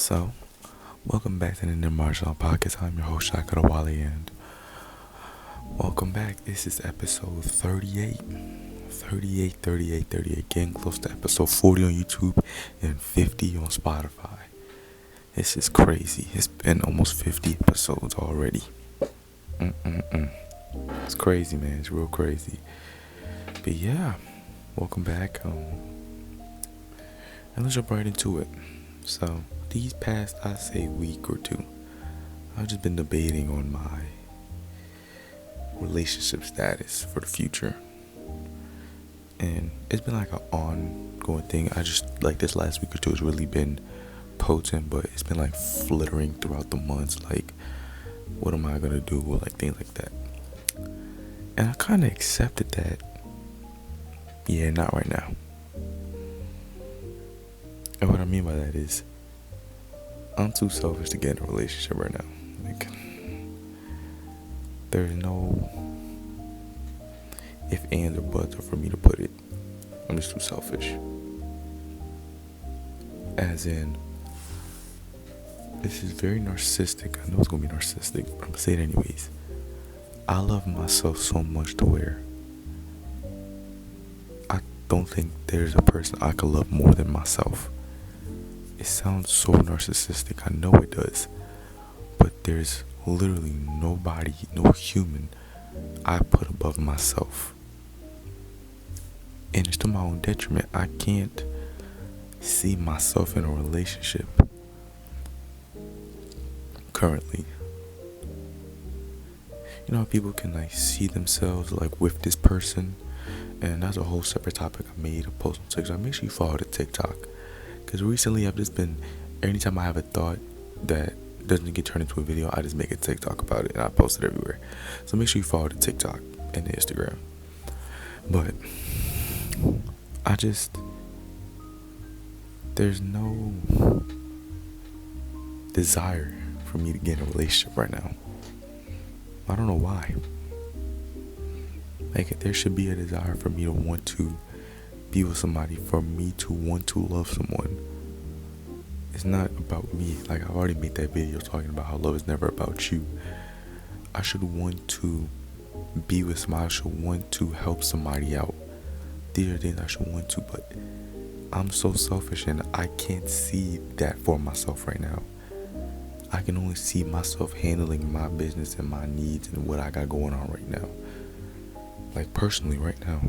So, welcome back to the nimrodjaune podcast. I'm your host, Shaka Wally, and welcome back. This is episode 38. 38, getting close to episode 40 on YouTube and 50 on Spotify. This is crazy. It's been almost 50 episodes already. It's crazy, man. It's real crazy. But yeah, welcome back. And let's jump right into it. So, these past, I'd say, week or two, I've just been debating on my relationship status for the future. And it's been like an ongoing thing. I just, like, this last week or two has really been potent, but it's been like flittering throughout the months. Like, what am I gonna do? Like, things like that. And I kind of accepted that. Yeah, not right now. And what I mean by that is, I'm too selfish to get in a relationship right now. Like, there's no if, ands, or buts for me to put it. I'm just too selfish. As in, this is very narcissistic. I know it's gonna be narcissistic, but I'm gonna say it anyways. I love myself so much to where I don't think there's a person I could love more than myself. It sounds so narcissistic, I know it does, but there's literally nobody, no human I put above myself. And it's to my own detriment. I can't see myself in a relationship currently. You know how people can like see themselves like with this person, and that's a whole separate topic. I made a post on TikTok. Make sure you follow the TikTok. Because recently I've just been, anytime I have a thought that doesn't get turned into a video, I just make a TikTok about it and I post it everywhere. So make sure you follow the TikTok and the Instagram. But there's no desire for me to get in a relationship right now. I don't know why. Like, there should be a desire for me to want to be with somebody, for me to want to love someone. It's not about me. Like, I've already made that video talking about how love is never about you. I should want to be with somebody. I should want to help somebody out. These are things I should want to, but I'm so selfish and I can't see that for myself right now. I can only see myself handling my business and my needs and what I got going on right now. Like, personally right now,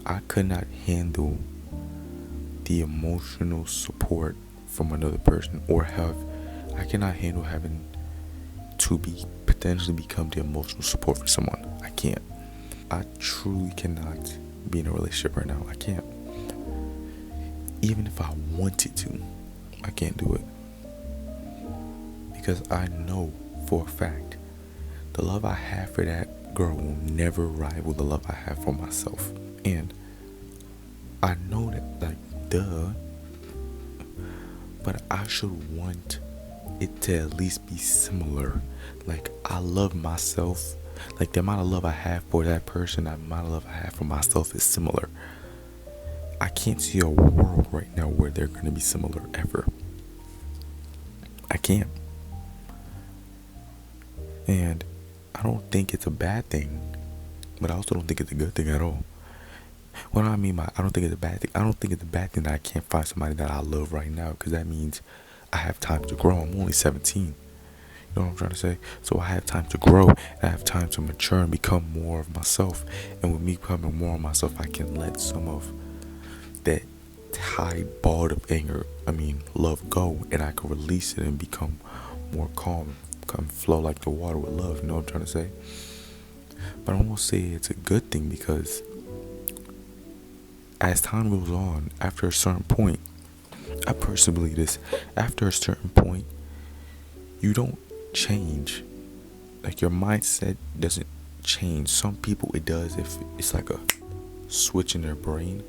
I could not handle the emotional support from another person, or I cannot handle having to potentially become the emotional support for someone. I can't. I truly cannot be in a relationship right now. I can't. Even if I wanted to, I can't do it. Because I know for a fact, the love I have for that girl will never rival the love I have for myself. And I know that, like, duh, but I should want it to at least be similar. Like, I love myself. Like, the amount of love I have for that person, the amount of love I have for myself is similar. I can't see a world right now where they're going to be similar ever. I can't. And I don't think it's a bad thing, but I also don't think it's a good thing at all. What do I mean by I don't think it's a bad thing? I don't think it's a bad thing that I can't find somebody that I love right now, because that means I have time to grow. I'm only 17. You know what I'm trying to say? So I have time to grow, and I have time to mature and become more of myself. And with me becoming more of myself, I can let some of that high ball of love go, and I can release it and become more calm, come flow like the water with love. You know what I'm trying to say? But I won't say it's a good thing, because as time goes on, after a certain point, I personally believe this, after a certain point, you don't change. Like, your mindset doesn't change. Some people it does, if it's like a switch in their brain,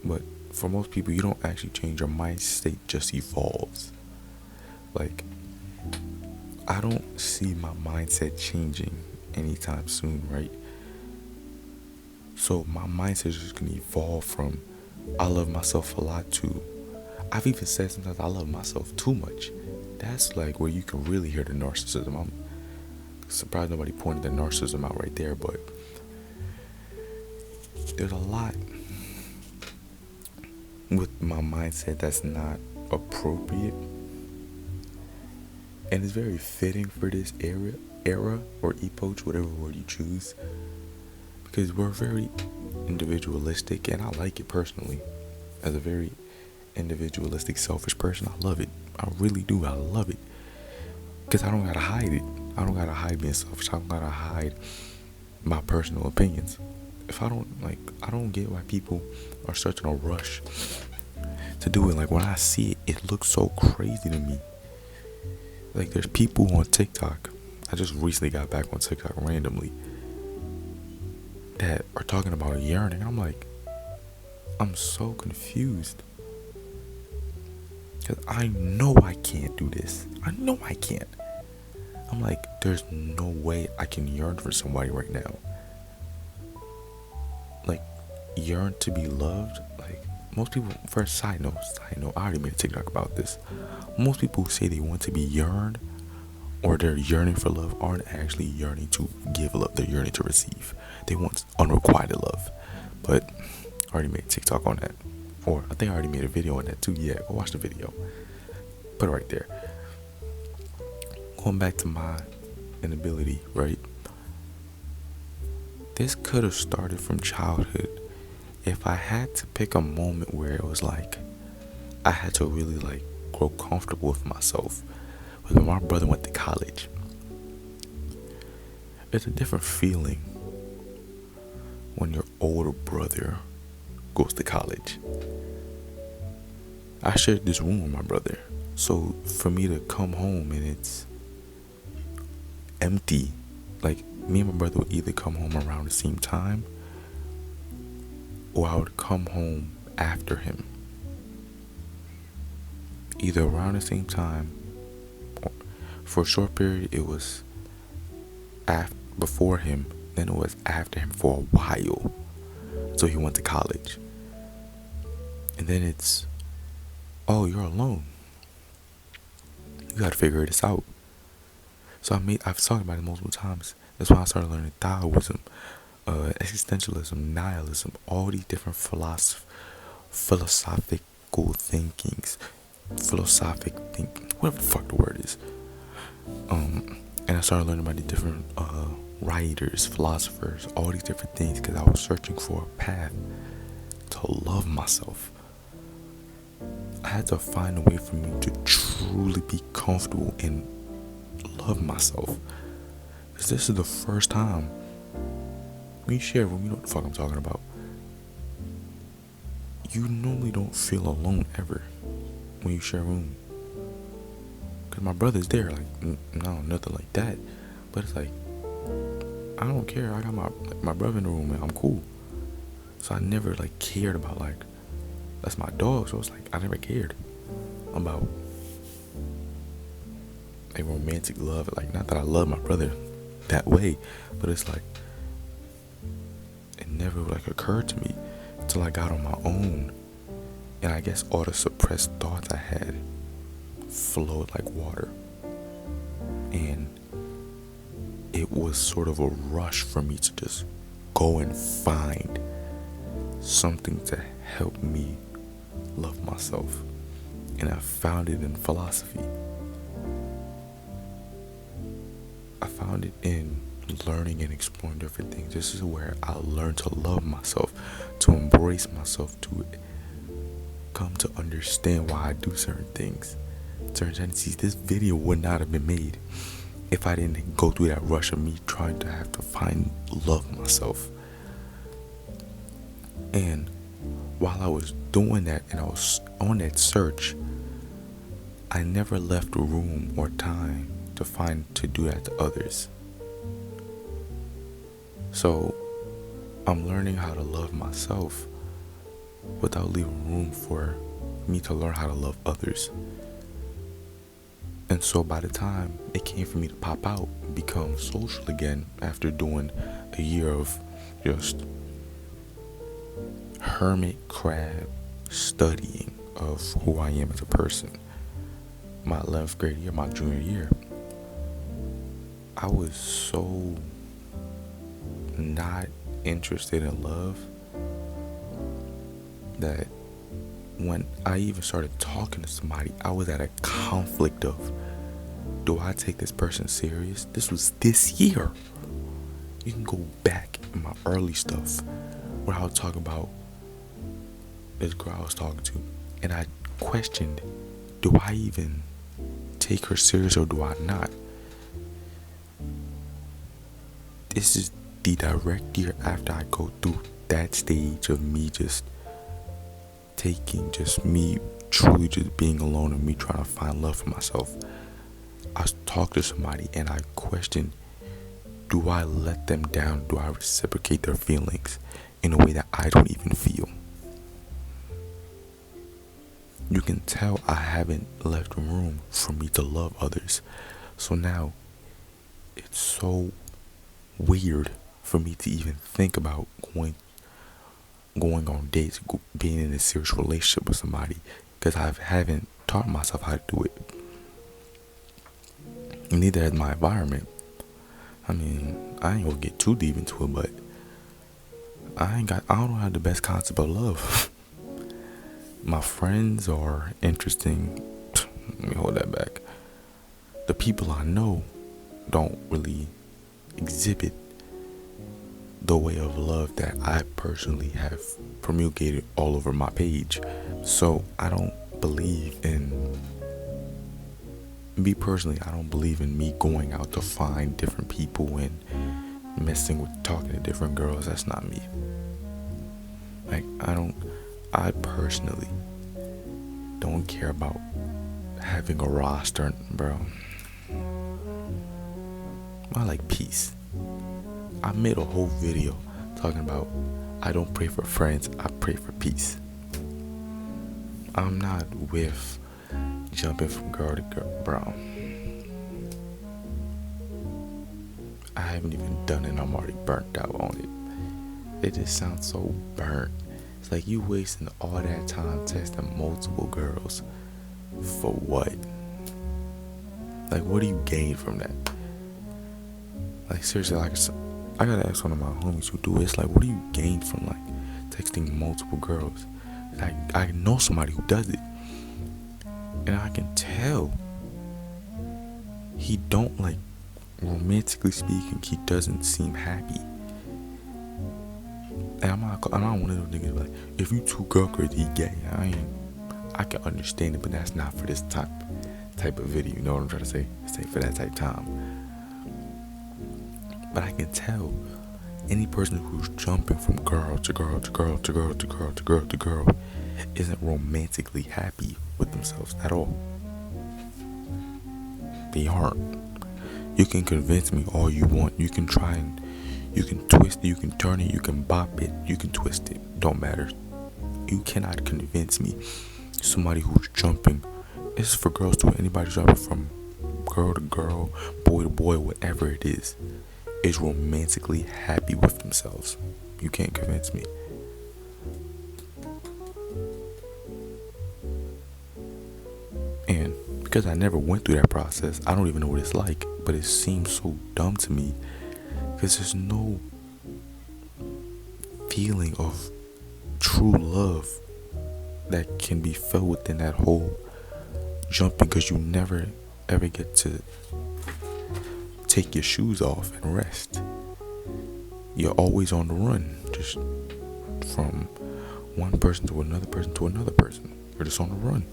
but for most people, you don't actually change. Your mind state just evolves. Like, I don't see my mindset changing anytime soon, right? So my mindset is just gonna evolve from I love myself a lot to I've even said sometimes I love myself too much. That's like where you can really hear the narcissism. I'm surprised nobody pointed the narcissism out right there, but there's a lot with my mindset that's not appropriate, and it's very fitting for this era or epoch, whatever word you choose, because we're very individualistic, and I like it personally. As a very individualistic, selfish person, I love it. I really do. I love it because I don't gotta hide it. I don't gotta hide being selfish. I don't gotta hide my personal opinions. If I don't get why people are such in a rush to do it. Like when I see it, it looks so crazy to me. Like there's people on TikTok. I just recently got back on TikTok randomly that are talking about yearning. I'm like, I'm so confused. Because I know I can't do this. I know I can't. I'm like, there's no way I can yearn for somebody right now. Like, yearn to be loved. Like, most people, first side note, I already made a TikTok about this. Most people who say they want to be yearned or they're yearning for love aren't actually yearning to give love. They're yearning to receive. They want unrequited love. But I already made a TikTok on that. Or I think I already made a video on that too. Yeah, go watch the video. Put it right there. Going back to my inability, right? This could have started from childhood. If I had to pick a moment where it was like I had to really like grow comfortable with myself, was when my brother went to college. It's a different feeling when your older brother goes to college. I shared this room with my brother, so for me to come home and it's empty, like me and my brother would either come home around the same time or I would come home after him, either around the same time or for a short period it was before him, then it was after him for a while. So he went to college. And then it's, oh, you're alone. You gotta figure this out. So I've talked about it multiple times. That's why I started learning Taoism, existentialism, nihilism, all these different philosophical thinkings, whatever the fuck the word is. And I started learning about the different writers, philosophers, all these different things, because I was searching for a path to love myself. I had to find a way for me to truly be comfortable and love myself. Because this is the first time when you share a room, you know what the fuck I'm talking about. You normally don't feel alone ever when you share a room. Because my brother's there, like, no, nothing like that. But it's like, I don't care. I got my brother in the room and I'm cool. So I never like cared about like, that's my dog. So it's like, I never cared about a romantic love. Like, not that I love my brother that way, but it's like, it never like occurred to me until I got on my own. And I guess all the suppressed thoughts I had flowed like water. And it was sort of a rush for me to just go and find something to help me love myself. And I found it in philosophy. I found it in learning and exploring different things. This is where I learned to love myself, to embrace myself, to come to understand why I do certain things, certain tendencies. This video would not have been made if I didn't go through that rush of me trying to have to love myself. And while I was doing that and I was on that search, I never left room or time to do that to others. So I'm learning how to love myself without leaving room for me to learn how to love others. And so by the time it came for me to pop out and become social again after doing a year of just hermit crab studying of who I am as a person. My 11th grade year, my junior year, I was so not interested in love that when I even started talking to somebody, I was at a conflict of, do I take this person serious? This was this year. You can go back in my early stuff where I would talk about this girl I was talking to, and I questioned, do I even take her serious or do I not? This is the direct year after I go through that stage of me just me truly just being alone and me trying to find love for myself. I talked to somebody and I questioned, do I let them down? Do I reciprocate their feelings in a way that I don't even feel? You can tell I haven't left room for me to love others. So now it's so weird for me to even think about going on dates, being in a serious relationship with somebody, because I haven't taught myself how to do it. Neither has my environment. I mean, I ain't gonna get too deep into it, but I don't have the best concept of love. My friends are interesting. Let me hold that back. The people I know don't really exhibit the way of love that I personally have promulgated all over my page. So I don't believe in, me personally, I don't believe in me going out to find different people and talking to different girls. That's not me. Like, I personally don't care about having a roster, bro. I like peace. I made a whole video talking about, I don't pray for friends, I pray for peace. I'm not with jumping from girl to girl, bro. I haven't even done it, I'm already burnt out on it. It just sounds so burnt. It's like you wasting all that time testing multiple girls for what? Like, what do you gain from that? Like, seriously, like, I gotta ask one of my homies who do it. It's like, what do you gain from like texting multiple girls? Like, I know somebody who does it, and I can tell he don't, like, romantically speaking, he doesn't seem happy. And I'm not one of those niggas like, if you too girl crazy, he gay. I can understand it, but that's not for this type of video. You know what I'm trying to say? Say for that type of time. But I can tell any person who's jumping from girl to girl to girl to girl to girl to girl to girl isn't romantically happy with themselves at all. They aren't. You can convince me all you want. You can try and you can twist it, you can turn it, you can bop it, you can twist it. Don't matter. You cannot convince me somebody who's jumping. It's for girls too. Anybody jumping from girl to girl, boy to boy, whatever it is romantically happy with themselves. You can't convince me. And because I never went through that process, I don't even know what it's like. But it seems so dumb to me, because there's no feeling of true love that can be felt within that whole jumping, because you never ever get to take your shoes off and rest. You're always on the run, just from one person to another person to another person. You're just on the run.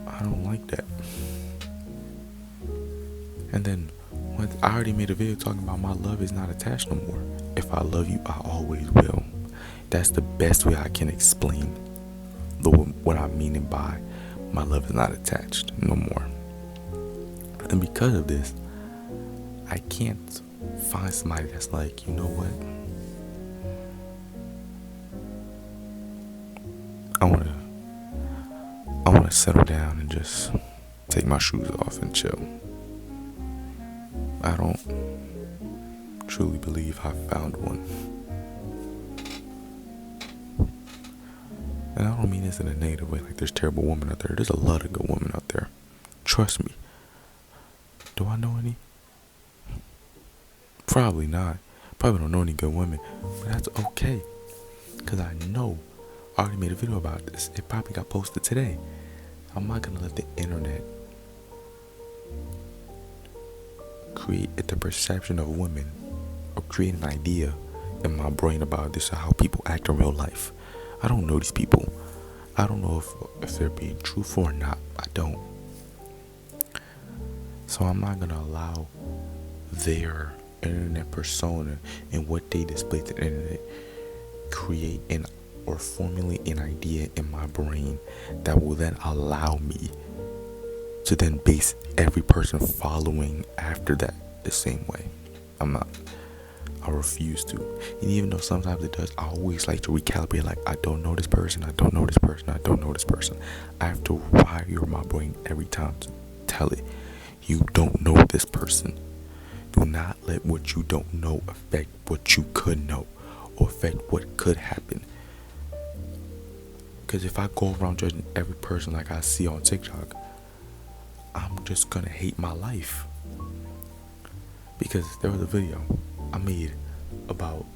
I don't like that. And then I already made a video talking about my love is not attached no more. If I love you, I always will. That's the best way I can explain what I'm meaning by my love is not attached no more. And because of this, I can't find somebody that's like, you know what? I wanna settle down and just take my shoes off and chill. I don't truly believe I found one. And I don't mean this in a negative way, like there's terrible women out there. There's a lot of good women out there. Trust me. Do I know any? Probably not. Probably don't know any good women. But that's okay. Because I know I already made a video about this. It probably got posted today. I'm not going to let the internet create the perception of women or create an idea in my brain about this, or how people act in real life. I don't know these people. I don't know if they're being truthful or not. I don't. So I'm not going to allow their internet persona and what they display to the internet create or formulate an idea in my brain that will then allow me to then base every person following after that the same way. I refuse to. And even though sometimes it does, I always like to recalibrate, like, I don't know this person, I don't know this person, I don't know this person. I have to wire my brain every time to tell it, you don't know this person. Do not let what you don't know affect what you could know or affect what could happen. Because if I go around judging every person like I see on TikTok, I'm just gonna hate my life. Because there was a video I made about,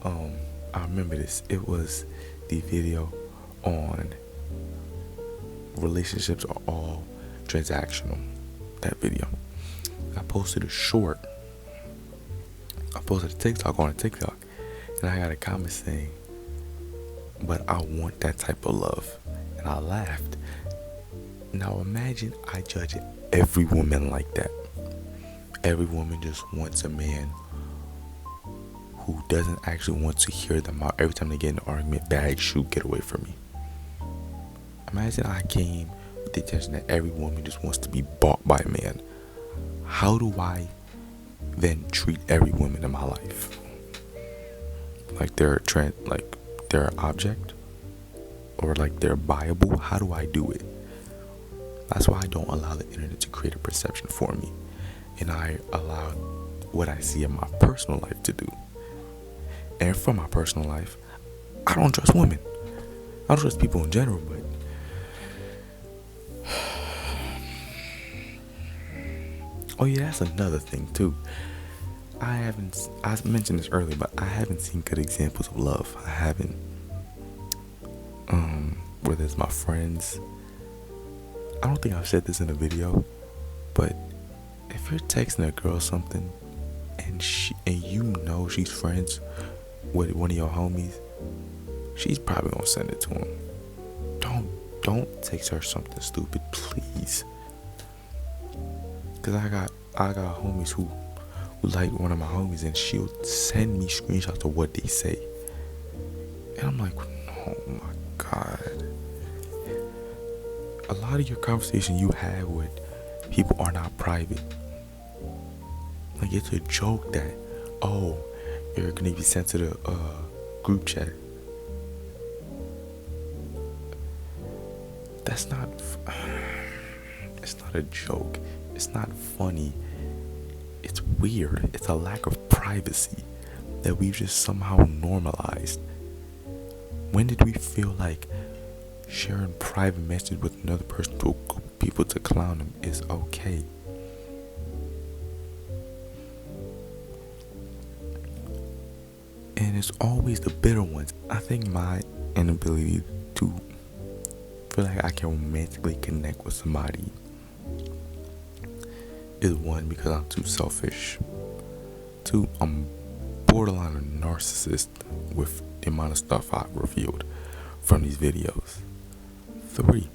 I remember this. It was the video on relationships are all transactional. That video. I posted a short. I posted a TikTok on a TikTok, and I got a comment saying, but I want that type of love. And I laughed. Now imagine I judge every woman like that. Every woman just wants a man who doesn't actually want to hear them out. Every time they get in an argument, bag, shoot, get away from me. Imagine I came with the intention that every woman just wants to be bought by a man. How do I then treat every woman in my life? Like they're an object? Or like they're buyable? How do I do it? That's why I don't allow the internet to create a perception for me. And I allow what I see in my personal life to do. And from my personal life, I don't trust women. I don't trust people in general, but oh yeah, that's another thing too. I mentioned this earlier, but I haven't seen good examples of love. I haven't. Whether it's my friends. I don't think I've said this in a video, but if you're texting a girl something and you know she's friends with one of your homies, she's probably gonna send it to him. Don't text her something stupid, please. Cause I got homies who like one of my homies, and she'll send me screenshots of what they say, and I'm like, oh my god. A lot of your conversation you have with people are not private. Like, it's a joke that, oh, you're gonna be sent to the group chat. It's not a joke. It's not funny. It's weird. It's a lack of privacy that we've just somehow normalized. When did we feel like sharing private messages with another person to people to clown them is okay? And it's always the bitter ones. I think my inability to feel like I can romantically connect with somebody is one, because I'm too selfish. Two, I'm borderline a narcissist with the amount of stuff I've revealed from these videos. 3,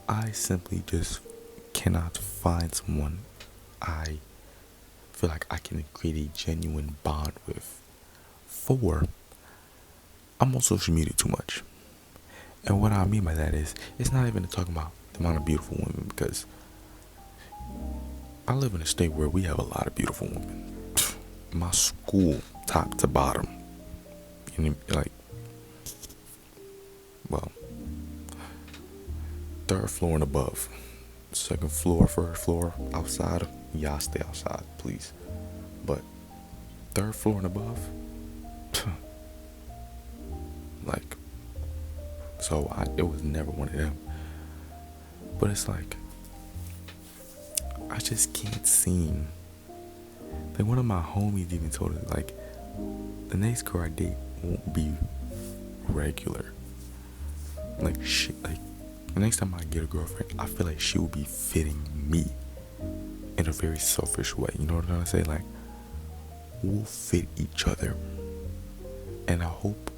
I simply just cannot find someone I feel like I can create a genuine bond with. 4, I'm on social media too much. And what I mean by that is, it's not even talking about the amount of beautiful women, because I live in a state where we have a lot of beautiful women. My school, top to bottom, third floor and above, second floor, first floor, outside, y'all stay outside, please. But third floor and above, like So it was never one of them. But it's like, I just can't seem. Like, one of my homies even told us, like, the next girl I date won't be regular. Like, shit, like, the next time I get a girlfriend, I feel like she will be fitting me in a very selfish way. You know what I'm trying to say? Like, we'll fit each other. And I hope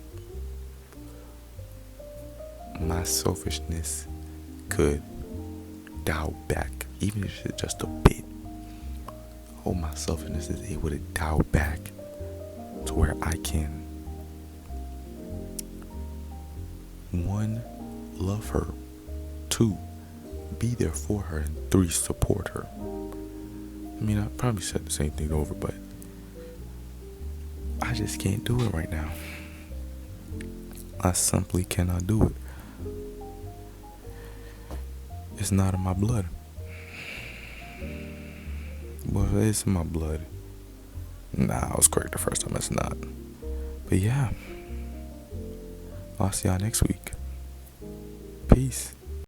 my selfishness could dial back, even if it's just a bit. I hope my selfishness is able to dial back to where I can, one, love her, two, be there for her, and three, support her. I mean, I probably said the same thing over, but I just can't do it right now. I simply cannot do it. It's not in my blood. Well, it's in my blood. Nah, I was correct the first time. It's not. But yeah, I'll see y'all next week. Peace.